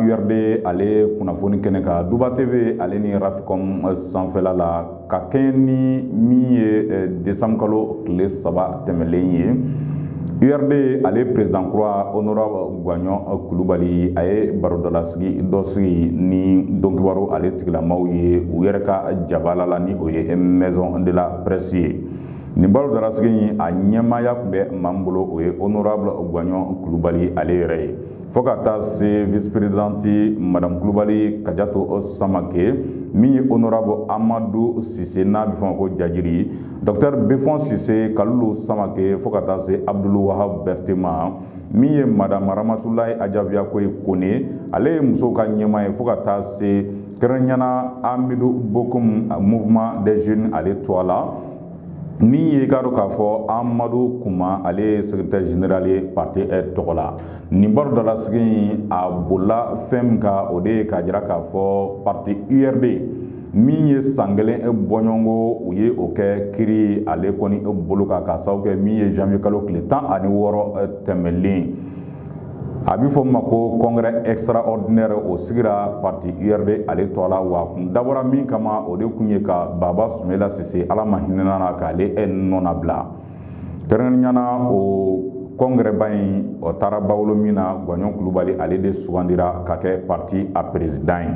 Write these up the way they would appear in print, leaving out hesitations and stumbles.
URD ale kunnafoni kɛnɛ ka Duba TV ale ni Raficom sanfɛla la ka kɛɲɛ ni min ye décembre kalo tile 3 tɛmɛlen ye. URD ale président kura honorable Gagnon Coulibaly a ye barodala dɔ sigi ni dɔnkibaru ale tigilamaw ye u yɛrɛ ka jabala la ni o ye maison de la presse ye. Nin barodala sigi a ɲɛmaaya tun bɛ maa min bolo o ye honorable Gagnon Coulibaly ale yɛrɛ ye. Fo ka taa se vice-présidente madame Coulibaly Kadiatou Samake min ye honorable Amadou Cissé n'a bɛ fɔ ma ko Jajiri, docteur Befon Cissé, Kalulu Samake, fo ka taa se Abdul Wahab Bertema min ye madame Ramatulaye Ajaviakoye Kone ale ye muso ka ɲɛmaa ye, fo ka taa se kɛrɛnkɛrɛnnena Amidou Bokoum mouvement des jeunes ale to a la min ye k'a dɔn k'a fɔ Amadou Kuma ale ye secrétaire général ye parti tɔgɔ la. Nin barodala sigi a bolila fɛn min kan o de ye k'a jira k'a fɔ parti URD min ye san kelen bɔɲɔgɔnko u ye o kɛ kiri ale kɔni bolo kan k'a sababu kɛ min ye janvier kalo tile 16 tɛmɛlen. A bɛ fɔ ma ko congrès extraordinaire o sigira parti URD ale tɔ la wa kun dabɔra min kama o de kun ye ka Baba Soumaila Cissé ala ma hinɛna na k'ale nɔ nabila. Kɛrɛnkɛrɛnnenya o congrès ba in o taara bawolo min na Gagnon Coulibaly ale de sugandira ka kɛ parti a président ye.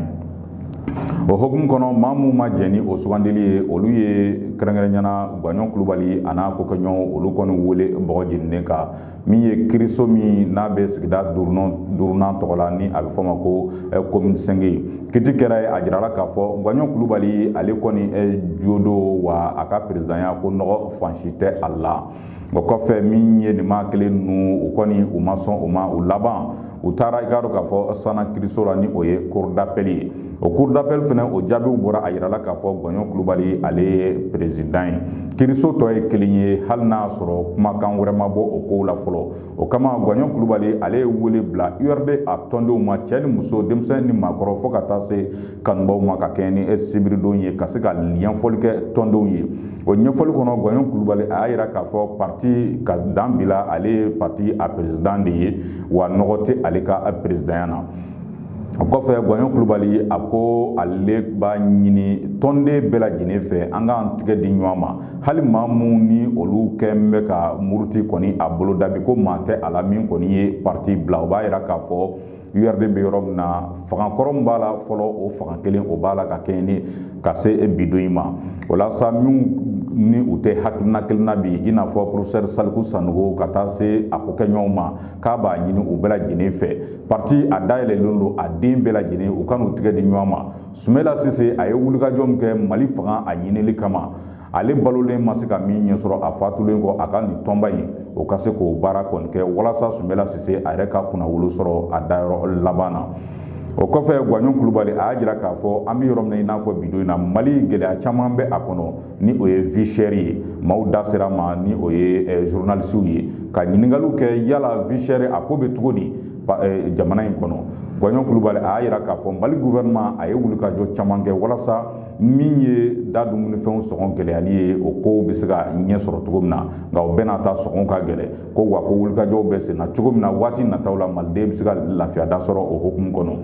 O hokumu kɔnɔ maa minnu ma jɛn ni o sugandili ye olu ye kɛrɛnkɛrɛnnenya Gagnon Coulibaly a n'a kokɛɲɔgɔnw olu kɔni wele bɔgɔ jeninen kan min ye kiriso min n'a bɛ sigida duurunan tɔgɔ la ni a bɛ fɔ ma ko commune 5 kiti kɛra ye a jirala k'a fɔ Gagnon Coulibaly ale kɔni jodo wa a ka présidenya ko nɔgɔ fansi tɛ a la. O kɔfɛ min ye nin maa kelen ninnu u kɔni u ma sɔn u ma u laban u taara i k'a dɔn k'a fɔ Sana kiriso la ni o ye cour d'appel ye. O cour d'appel fana o jaabiw bɔra a jirala k'a fɔ Gagnon Coulibaly ale ye président ye. Kiriso tɔ ye kelen ye hali n'a sɔrɔ kumakan wɛrɛ ma bɔ o kow la fɔlɔ. O kama Gagnon Coulibaly ale ye wele bila URD a tɔndenw ma cɛ ni muso denmisɛn ni maakɔrɔ fo ka taa se kanubaw ma ka kɛɲɛ ni sibiridon ye ka se ka ɲɛfɔli kɛ tɔndenw ye. O ɲɛfɔli kɔnɔ Gagnon Coulibaly a y'a jira k'a fɔ parti ka dan bila ale ye parti a président de ye wa nɔgɔ tɛ ale ka présidenya na. O kɔfɛ Gagnon Coulibaly a ko ale b'a ɲini tɔnden bɛɛ lajɛlen fɛ an k'an tigɛ di ɲɔgɔn ma hali maa minnu ni olu kɛn bɛ ka muruti kɔni a bolo dabi ko maa tɛ a la min kɔni ye parti bila o b'a jira k'a fɔ URD bɛ yɔrɔ min na fangakɔrɔ min b'a la fɔlɔ o fanga kelen o b'a la ka kɛɲɛ ni ka se bidon in ma. O la sa min ni u tɛ hakilina kelenna bi i n'a fɔ professeur Saliku Sanogo ka taa se a ko kɛɲɔgɔnw ma k'a b'a ɲini u bɛɛ lajɛlen fɛ parti a dayɛlɛlen don a den bɛɛ lajɛlen u ka n'u tigɛ di ɲɔgɔn ma. Soumaila Cissé a ye wulikajɔ min kɛ Mali fanga a ɲinili kama ale balolen ma se ka min ɲɛ sɔrɔ a fatulen kɔ a ka nin tɔnba in o ka se k'o baara kɔni kɛ walasa Soumaila Cissé a yɛrɛ ka kunnawolo sɔrɔ a dayɔrɔ laban na. O kɔfɛ Gagnon Coulibaly a y'a jira k'a fɔ an bɛ yɔrɔ min na i n'a fɔ bidon in na Mali gɛlɛya caman bɛ a kɔnɔ ni o ye vie chère ye maaw da sera ma ni o ye journalistes ye ka ɲininkaliw kɛ yala vie chère a ko bɛ cogo di jamana in kɔnɔ. Gagnon Coulibaly a y'a jira k'a fɔ Mali gouvernement a ye wulikajɔ caman kɛ walasa min ye da dumunifɛnw sɔngɔ gɛlɛyali ye o kow bɛ se ka ɲɛ sɔrɔ cogo min na nka o bɛɛ n'a ta sɔngɔw ka gɛlɛ ko wa ko wulikajɔw bɛ sen na cogo min na waati nataw la maliden bɛ se ka lafiya da sɔrɔ o hukumu kɔnɔ.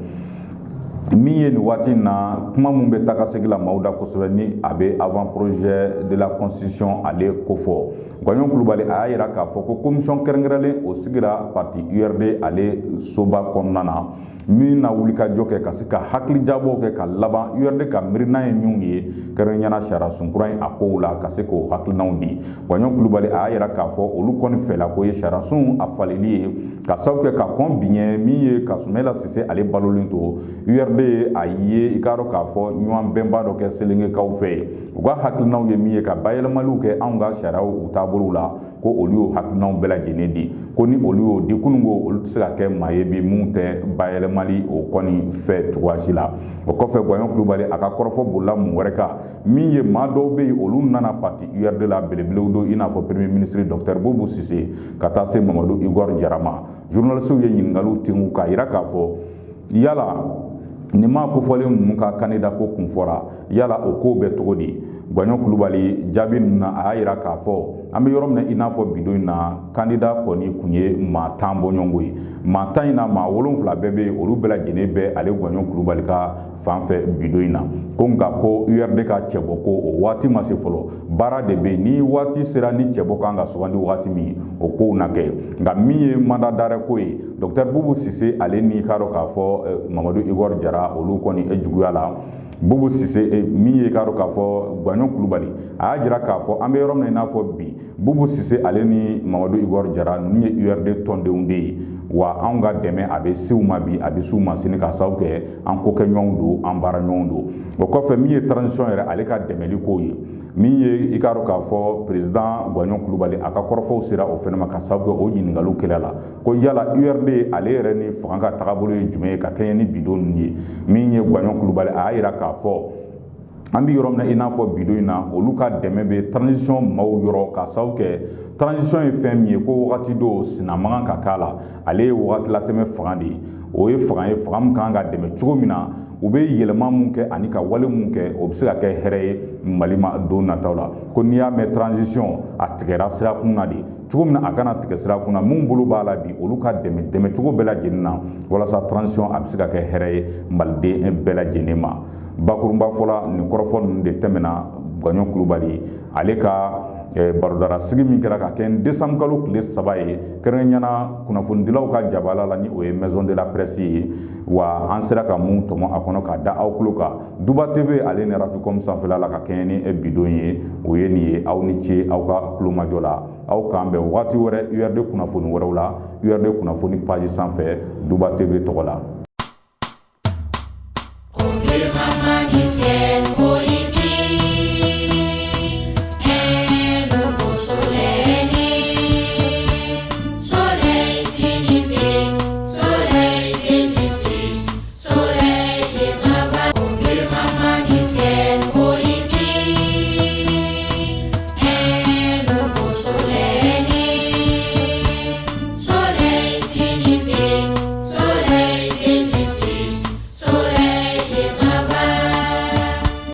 Min ye nin waati in na kuma mun bɛ taga segin la maaw da kosɛbɛ ni a bɛ avant projet de la constitution ale ko fɔ. Gagnon Coulibaly a y'a jira k'a fɔ ko commission kɛrɛnkɛrɛnlen o sigira parti URD ale soba kɔnɔna na min na wulikajɔ kɛ ka se ka hakilijabaw kɛ ka laban URD ka miirina ye min ye kɛrɛnkɛrɛnnenya sariya sunkura in a kow la ka se k'o hakilinaw di. Gagnon Coulibaly a y'a jira k'a fɔ olu kɔni fɛla ko ye sariya sun a faleli ye ka sababu kɛ ka kɔn biɲɛ min ye ka Soumaila Cissé ale balolen to URD URD a ye i k'a dɔn k'a fɔ ɲɔgɔn bɛnba dɔ kɛ Selenkɛkaw fɛ u ka hakilinaw ye min ye ka bayɛlɛmaliw kɛ anw ka sariyaw u taabolow la ko olu y'o hakilinaw bɛɛ lajɛlen di ko ni olu y'o di kununko olu tɛ se ka kɛ maa ye bi mun tɛ bayɛlɛmali o kɔni fɛ cogoya si la o kɔfɛ Gwaɲɔn Kulubali a ka kɔrɔfɔ bolila mun wɛrɛ kan min ye maa dɔw bɛ yen olu nana parti URD la belebelew don i n'a fɔ Premier ministre Dr Boubou Cissé ka taa se Mamadou Igor Jara ma journalistes ye ɲininkaliw tengu k'a yira k'a fɔ yala nin maa kofɔlen ninnu ka candidat ko kun fɔra yala o ko bɛ cogo di Gwaɲɔn Kulubali jaabi ninnu na a y'a yira k'a fɔ an bɛ yɔrɔ min na i n'a fɔ bidon in na candidat kɔni kun ye maa 10 bɔɲɔgɔnko ye maa 10 in na maa 7 bɛɛ bɛ yen olu bɛɛ lajɛlen bɛ ale Gwaɲɔn Kulubali ka fan fɛ bidon in na ko nka ko URD ka cɛbɔ ko o waati ma se fɔlɔ baara de bɛ yen ni waati sera ni cɛbɔ kan ka sugandi waati min o kow na kɛ nka min ye mandat d'arrêt ko ye Dr Boubou Cissé ale ni k'a dɔn k'a fɔ Mamadou Igor Jara olu kɔni juguya la Boubou Cissé min ye k'a dɔn k'a fɔ Gwaɲɔn Kulubali a y'a jira k'a fɔ an bɛ yɔrɔ min na i n'a fɔ bi Boubou Cissé ale ni Mamadou Igor Jara ninnu ye URD tɔndenw de ye wa anw ka dɛmɛ a bɛ se u ma bi a bɛ s'u ma sini ka sababu kɛ an kokɛɲɔgɔnw don an baaraɲɔgɔnw don o kɔfɛ min ye transition yɛrɛ ale ka dɛmɛli ko ye min ye i k'a dɔn k'a fɔ président Gwaɲɔn Kulubali a ka kɔrɔfɔw sera o fɛnɛ ma ka sababu kɛ o ɲininkaliw kɛla la ko yala URD ale yɛrɛ ni fanga ka tagabolo ye jumɛn ye ka kɛɲɛ ni bidon ninnu ye min ye Gwaɲɔn Kulubali a y'a yira k'a fɔ an bɛ yɔrɔ min na i n'a fɔ bidon in na olu ka dɛmɛ bɛ transition maaw yɔrɔ ka sababu kɛ transition ye fɛn min ye ko wagati dɔw sina man kan ka k'a la ale ye wagati latɛmɛ fanga de ye o ye fanga ye fanga min kan ka dɛmɛ cogo min na u bɛ yɛlɛma mun kɛ ani ka wale mun kɛ o bɛ se ka kɛ hɛrɛ ye Mali ma don nataw la ko n'i y'a mɛn transition a tigɛra sirakun na de cogo min na a kana tigɛ sirakun na mun bolo b'a la bi olu ka dɛmɛ cogo bɛɛ lajɛlen na walasa transition a bɛ se ka kɛ hɛrɛ ye maliden bɛɛ lajɛlen ma bakurunba fɔla nin kɔrɔfɔ ninnu de tɛmɛna Gwaɲɔn Kulubali ale ka barodara sigi min kɛra ka kɛ décembre kalo tile 3 ye kɛrɛnkɛrɛnyana kunnafonidilaw ka jabala la ni o ye maison de la presse ye wa an sera ka mun tɔmɔ a kɔnɔ ka da aw tulo kan Duba TV ale ni Raficom sanfɛla la ka kɛɲɛ ni bidon ye o ye nin ye aw ni ce aw ka kulomajɔ la aw k'an bɛn wagati wɛrɛ URD kunnafoni wɛrɛw la URD kunnafoni page sanfɛ Duba TV tɔgɔ la